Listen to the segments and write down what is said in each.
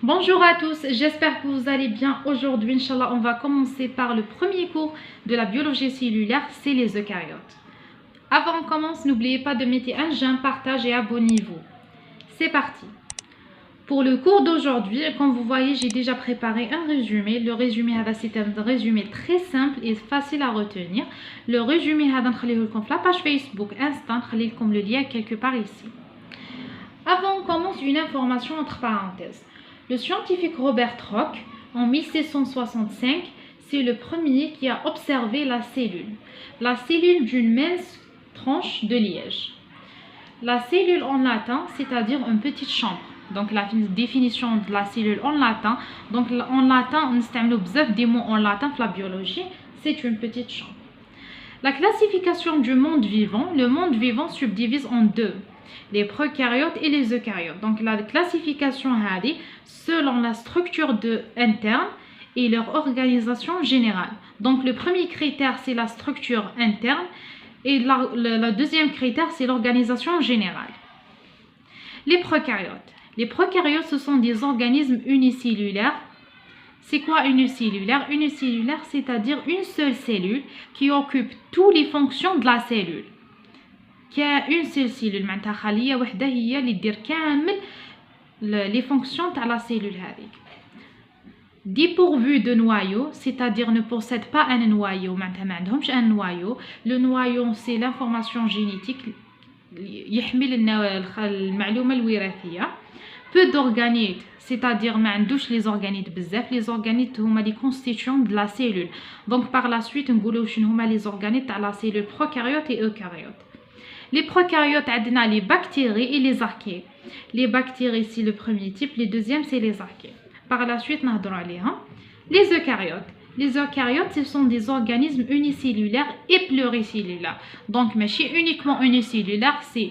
Bonjour à tous, j'espère que vous allez bien. Aujourd'hui, Inch'Allah, on va commencer par le premier cours de la biologie cellulaire, c'est les eucaryotes. Avant qu'on commence, n'oubliez pas de mettre un j'aime, partage et abonnez-vous. C'est parti. Pour le cours d'aujourd'hui, comme vous voyez, j'ai déjà préparé un résumé. Le résumé, c'est un résumé très simple et facile à retenir. Le résumé, sur la page Facebook, Insta, le lien quelque part ici. Avant, on commence une information entre parenthèses. Le scientifique Robert Koch, en 1765, c'est le premier qui a observé la cellule d'une mince tranche de liège. La cellule en latin, c'est-à-dire une petite chambre. Donc la définition de la cellule en latin, donc en latin, on utilise des mots en latin pour la biologie, c'est une petite chambre. La classification du monde vivant, le monde vivant subdivise en deux. Les prokaryotes et les eucaryotes. Donc la classification selon la structure interne et leur organisation générale. Donc le premier critère c'est la structure interne et le deuxième critère c'est l'organisation générale. Les prokaryotes. Les prokaryotes ce sont des organismes unicellulaires. C'est quoi unicellulaire? Unicellulaire, c'est-à-dire une seule cellule qui occupe toutes les fonctions de la cellule. Qui a une seule cellule معناتها خلية وحدة هي اللي تدير كامل les fonctions de la cellule هذيك. Dépourvu de noyau, c'est-à-dire ne possède pas un noyau, معناتها ما عندهمش un noyau. Le noyau c'est l'information génétique يحمل المعلومة الوراثية. Peu d'organites, c'est-à-dire ما عندوش les organites بزاف. Les organites هما les constituants de la cellule. Donc par la suite نقولوا شنو هما les organites تاع la cellule prokaryote et eucaryote. Les prokaryotes, on a les bactéries et les archées. Les bactéries, c'est le premier type. Les deuxièmes, c'est les archées. Par la suite, on va les eucaryotes. Les eucaryotes, ce sont des organismes unicellulaires et pluricellulaires. Donc, mais uniquement unicellulaire, c'est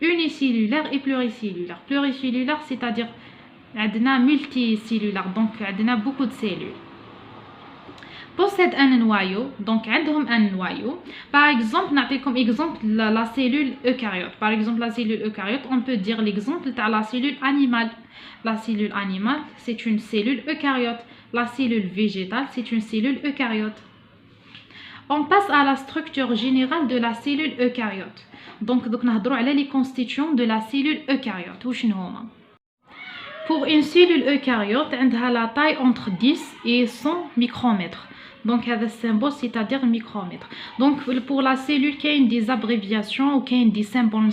unicellulaire et pluricellulaire. Pluricellulaire, c'est-à-dire on a multicellulaire. Donc, on a beaucoup de cellules. Possède un noyau, donc عندهم un noyau. Par exemple, comme exemple la cellule eucaryote. Par exemple, la cellule eucaryote, on peut dire l'exemple de la cellule animale. La cellule animale, c'est une cellule eucaryote. La cellule végétale, c'est une cellule eucaryote. On passe à la structure générale de la cellule eucaryote. Donc, on va les constituants de la cellule eucaryote. Pour une cellule eucaryote, elle a la taille entre 10 et 100 micromètres. Donc, هذا symbole, c'est-à-dire micromètre. Donc, pour la cellule, il y a des abréviations ou des symboles.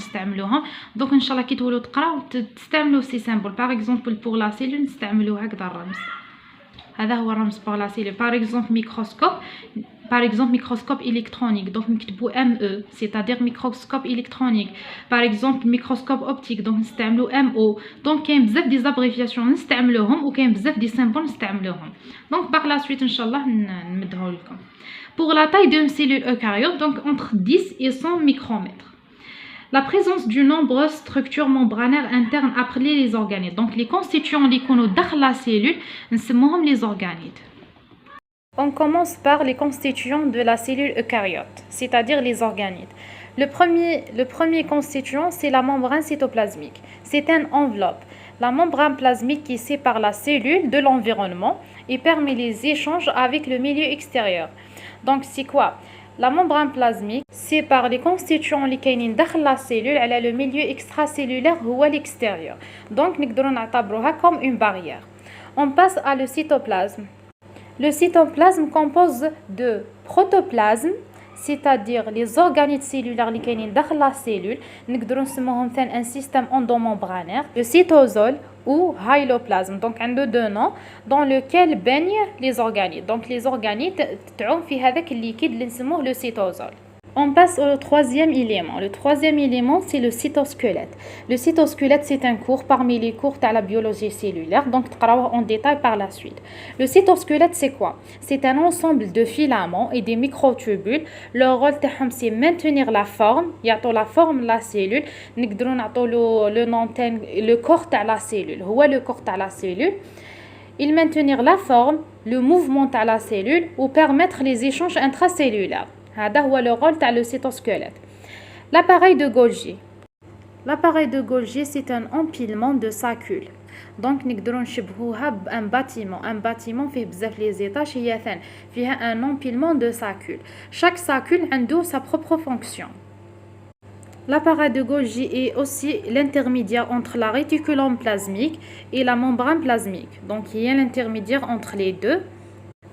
Donc, Inch'Allah, qui تولوا تقراو تستعملوا ces symboles. Par exemple, pour la cellule, نستعملوا هكذا الرمز. هذا هو الرمز pour la cellule. Par exemple, microscope électronique. Donc, نكتبوا ME, c'est-à-dire microscope électronique. Par exemple, microscope optique. Donc, نستعملوا MO. Donc, il y a بزاف des abréviations نستعملوهم و كاين بزاف des symboles نستعملوهم. Donc, par la suite, Inch'Allah, نمدهم لكم. Pour la taille d'une cellule eucaryote, donc entre 10 et 100 micromètres. La présence d'une nombreuse structure membranaire interne appelée les organites. Donc, les constituants qui sont dans la cellule, نسموهم les organites. On commence par les constituants de la cellule eucaryote, c'est-à-dire les organites. Le premier constituant, c'est la membrane cytoplasmique. C'est une enveloppe. La membrane plasmique qui sépare la cellule de l'environnement et permet les échanges avec le milieu extérieur. Donc, c'est quoi? La membrane plasmique sépare les constituants qui sont dans la cellule à le milieu extracellulaire ou à l'extérieur. Donc, nous pouvons l'utiliser comme une barrière. On passe à le cytoplasme. Le cytoplasme compose de protoplasme, c'est-à-dire les organites cellulaires qui sont dans la cellule. Nous pouvons faire un système endomembranaire, le cytosol ou hyloplasme. Donc, un de deux noms dans lequel baignent les organites. Donc, les organites sont avec le liquide qui le cytosol. On passe au troisième élément. Le troisième élément, c'est le cytosquelette. Le cytosquelette, c'est un cours parmi les cours de la biologie cellulaire. Donc, en détail par la suite. Le cytosquelette, c'est quoi? C'est un ensemble de filaments et des microtubules. Leur rôle, c'est maintenir la forme. Il y a la forme de la cellule. Le corps de la cellule. Le corps de la cellule. Il maintenir la forme, le mouvement de la cellule ou permettre les échanges intracellulaires. هذا هو le rôle تاع le cytosquelette. L'appareil de Golgi. L'appareil de Golgi, c'est un empilement de saccules. دونك نقدروا نشبهوها بان باتيمون فيه بزاف لي زيتاج، هي ثان فيها ان امبيلمون دو ساكول. شاك ساكول عنده sa propre fonction. L'appareil de Golgi est aussi l'intermédiaire entre la réticulum plasmique et la membrane plasmique. Donc il y a l'intermédiaire entre les deux.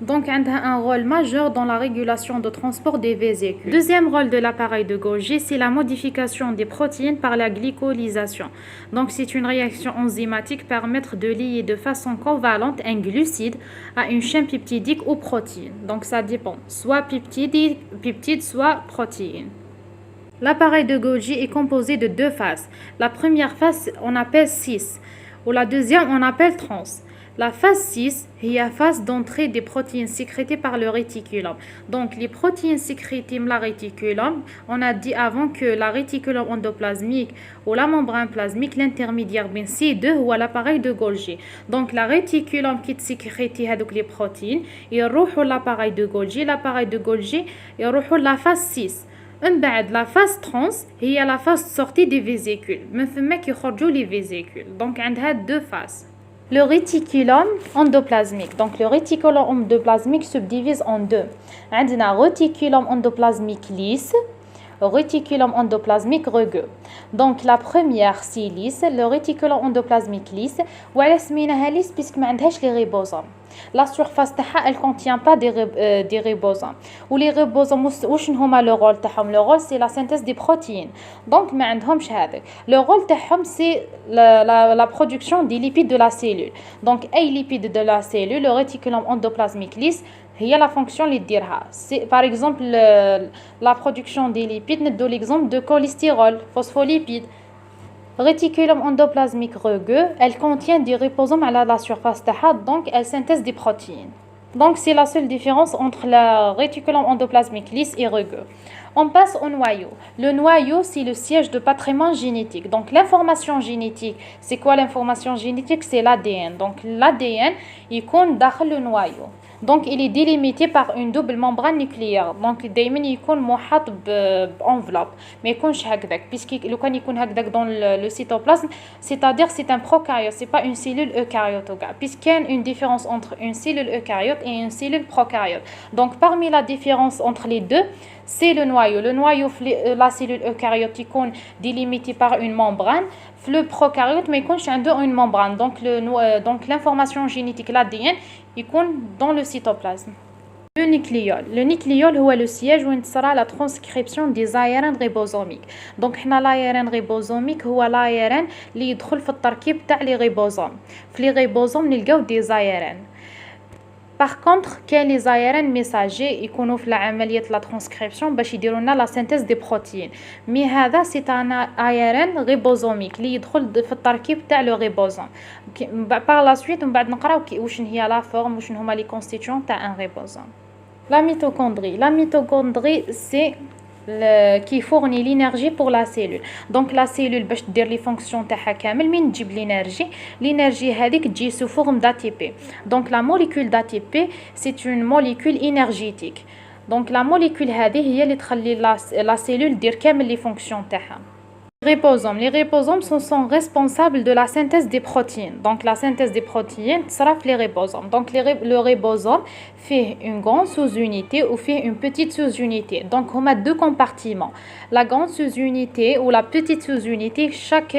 Donc elle a un rôle majeur dans la régulation de transport des vésicules. Deuxième rôle de l'appareil de Golgi, c'est la modification des protéines par la glycolysation. Donc c'est une réaction enzymatique permettre de lier de façon covalente un glucide à une chaîne peptidique ou protéine. Donc ça dépend, soit peptide, soit protéine. L'appareil de Golgi est composé de deux phases. La première phase, on appelle 6, ou la deuxième, on appelle trans. La phase 6 est la phase d'entrée des protéines sécrétées par le réticulum. Donc, les protéines sécrétées par le réticulum, on a dit avant que la réticulum endoplasmique ou la membrane plasmique, l'intermédiaire bien ces deux ou l'appareil de Golgi. Donc, la réticulum qui sécrète les protéines, il roule l'appareil de Golgi. L'appareil de Golgi, il roule la phase 6. La phase trans هي la phase sortie des vésicules. من ثم كيخرجوا les vésicules. Donc عندها deux phases. Le réticulum endoplasmique. Donc le réticulum endoplasmique se divise en deux. عندنا réticulum endoplasmique lisse, réticulum endoplasmique rugueux. Donc la première c'est lisse, le réticulum endoplasmique lisse. وعلى سميناها lisse puisque ما عندهاش les ribosomes. La surface تاعها elle contient pas des ribosomes. Ou les ribosomes واش هما le rôle تاعهم؟ Le rôle c'est la synthèse des protéines. Donc ما عندهمش هذاك. Le rôle تاعهم c'est la production des lipides de la cellule. Donc اي lipides de la cellule, le réticulum endoplasmique lisse هي la fonction اللي ديرها. C'est par exemple la production des lipides. ندو l'exemple de cholestérol, phospholipides. Réticulum endoplasmique rugueux, elle contient des ribosomes à la surface تاعها, donc elle synthèse des protéines. Donc c'est la seule différence entre le réticulum endoplasmique lisse et rugueux. On passe au noyau. Le noyau, c'est le siège de patrimoine génétique. Donc l'information génétique, c'est quoi l'information génétique? C'est l'ADN. Donc l'ADN, il compte dans le noyau. Donc il est délimité par une double membrane nucléaire. Donc دايما يكون محاط بانفلوب ما يكونش هكذاك puisque لو كان يكون هكذاك dans le cytoplasme, c'est-à-dire c'est un prokaryote, c'est pas une cellule eucaryote puisqu'il y a une différence entre une cellule eucaryote et une cellule prokaryote. Donc parmi la différence entre les deux, c'est le noyau. Le noyau, la cellule eucaryote يكون délimité par une membrane. Le prokaryote mais يكونش عنده une membrane. Donc l'information génétique, l'ADN, il compte dans le cytoplasme. Le nucléole. Le nucléole est le siège où sera la transcription des ARN ribosomiques. Donc l'ARN ribosomique est l'ARN qui يدخل في التركيب تاع les ribosomes. في les ribosomes نلقاو des ARN. Par contre, كاين les ARN messagers يكونوا في عملية la transcription باش يديروا لنا la synthèse des protéines. Mais هذا c'est un ARN ribosomique اللي يدخل في التركيب تاع le ribosome. Par la suite من بعد نقراو واش هي la forme واش هما les constituants تاع un ribosome. La mitochondrie. La mitochondrie c'est qui fournit l'énergie pour la cellule. Donc la cellule باش دير لي فونكسيون تاعها كامل من تجيب l'énergie هذيك تجي sous forme d'ATP. Donc la molécule d'ATP c'est une molécule énergétique. Donc la molécule هذه هي اللي تخلي la cellule دير كامل لي فونكسيون تاعها. Les ribosomes sont responsables de la synthèse des protéines. Donc la synthèse des protéines sera les ribosomes. Donc le ribosome fait une grande sous-unité ou fait une petite sous-unité. Donc on a deux compartiments. La grande sous-unité ou la petite sous-unité, chaque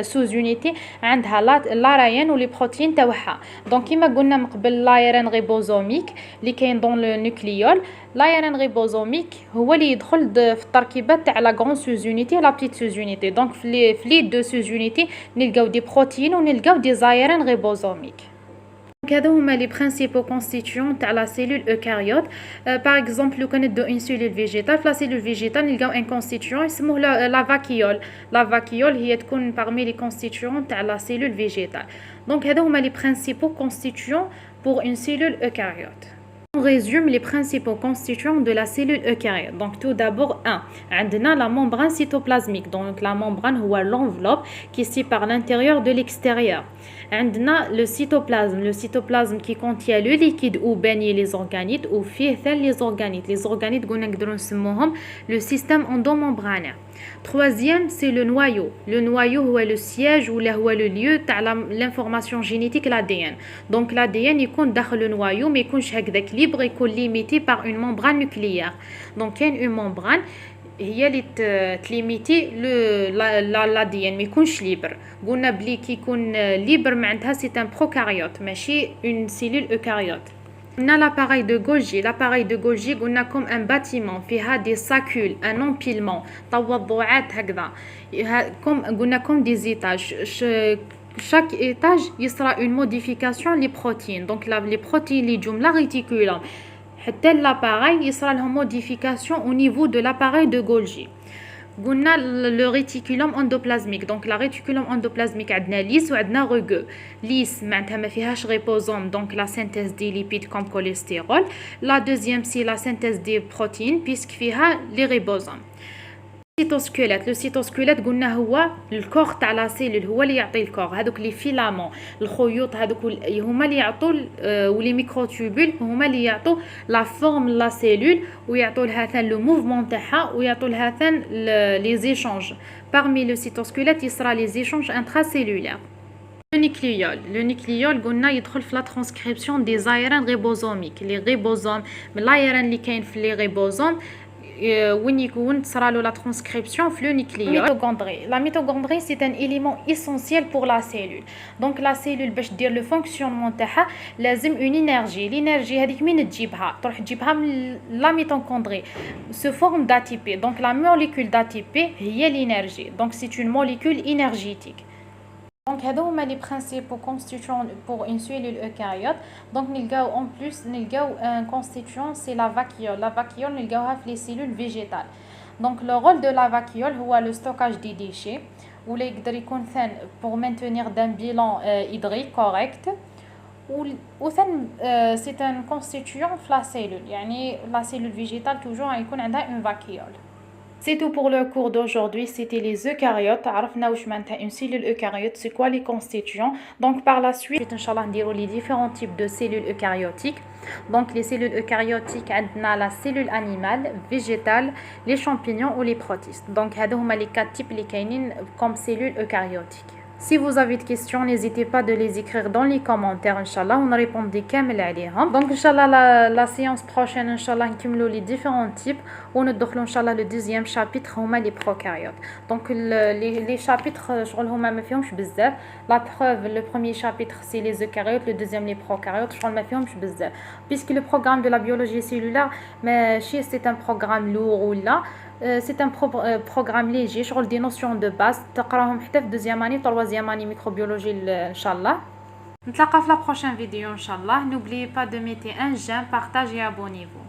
sous-unité عندها l'ARN ou les protéines تاعها. Donc كما قلنا من قبل l'ARN ribosomique اللي كاين dans le nucléole. l'ARN ribosomique هو اللي يدخل في التركيبات تاع la grande sous-unité et la petite sous-unité. Donc في les deux sous-unités نلقاو des protéines ou نلقاو des ARN ribosomiques. Donc هذو هما les principaux constituants تاع la cellule eucaryote. Par exemple لو كندو une cellule végétale, في la cellule végétale نلقاو un constituant يسموه la vacuole. La vacuole هي تكون parmi les constituants تاع la cellule végétale. Donc هذو هما les principaux constituants pour une cellule eucaryote. On résume les principaux constituants de la cellule eucaryote. Donc tout d'abord, on a la membrane cytoplasmique. Donc la membrane ou l'enveloppe qui sépare l'intérieur de l'extérieur. On a le cytoplasme qui contient le liquide où baignent les organites ou فيه les organites. Les organites qu'on a le système endomembranaire. Troisième, c'est le noyau. Le noyau est le siège ou le lieu de l'information génétique, l'ADN. Donc l'ADN il compte dans le noyau mais il est libre et limité par une membrane nucléaire. Donc il y a une membrane هي اللي تليميتي l'ADN ما يكونش libre. قلنا بلي كي يكون libre معناتها c'est un prokaryote ماشي une cellule eucaryote. On a l'appareil de Golgi. L'appareil de Golgi, on a comme un bâtiment, فيها des sacules, un empilement, توضعات هكذا, comme des étages. Chaque étage, il sera une modification les protéines. Donc les protéines, les jumla réticulum. L'appareil, il sera une modification au niveau de l'appareil de Golgi. On a le réticulum endoplasmique. Donc la réticulum endoplasmique a lisse ou a rugueux. Lisse, معناتها ما فيهاش ribosome, donc la synthèse des lipides comme cholestérol. La deuxième, c'est la synthèse des protéines puisque فيها les ribosomes. Le cytosquelette قلنا هو الكور تاع لا سيلول, هو اللي يعطي الكور. هذوك لي فيلامون الخيوط هذوك هما اللي يعطوا ولي ميكروتوبول هما اللي يعطوا لا فورم لا سيلول ويعطوا لها ثان لو موفمون تاعها ويعطوا لها ثان لي زيشانج. parmi le cytosquelette il sera les échanges intracellulaires. Le nucléole قلنا يدخل في la transcription des ARN ribosomiques. Les ribosomes من l'ARN اللي كاين في les ribosomes وين يكون تصرى له la transcription في le nucléole. La mitochondrie c'est un élément essentiel pour la cellule. Donc la cellule باش دير le fonctionnement تاعها لازم une énergie. L'énergie هذيك منين تجيبها؟ تروح تجيبها من la mitochondrie sous forme d'ATP. Donc la molécule d'ATP هي l'énergie. Donc c'est une molécule énergétique. Donc هذو هما les principaux constituants pour une cellule eucaryote. Donc نلقاو en plus نلقاو un constituant c'est la vacuole. La vacuole نلقاوها في les cellules végétales. Donc le rôle de la vacuole هو le stockage des déchets ولا يقدر يكون ثان pour maintenir d'un bilan hydrique correct. وثان c'est un constituant في la cellule. يعني la cellule végétale toujours يكون عندها une vacuole. C'est tout pour le cours d'aujourd'hui, c'était les eucaryotes. عرفنا واش معناتها une cellule eucaryote, c'est quoi les constituants. Donc par la suite, inchallah نديروا les différents types de cellules eucaryotiques. Donc les cellules eucaryotiques, عندنا la cellule animale, végétale, les champignons ou les protistes. Donc هادو هما les 4 types اللي كاينين comme cellules eucaryotiques. Si vous avez des questions, n'hésitez pas de les écrire dans les commentaires, Inch'Allah. On répond des كامل عليهم. Donc, Inch'Allah, la séance prochaine, Inch'Allah, nous les différents types. On nous Inch'Allah, le deuxième chapitre, les prokaryotes. Donc, les chapitres, je بزاف. La preuve, le premier chapitre, c'est les eucaryotes. Le deuxième, les prokaryotes. Je بزاف. Puisque le programme de la biologie cellulaire, c'est un programme lourd ou là. C'est un programme léger, je des notions de base. تقراهم حتى في deuxième année, troisième année microbiologie inchallah. نتلاقى في la prochaine vidéo inchallah. N'oubliez pas de mettre un j'aime, partage et abonnez-vous.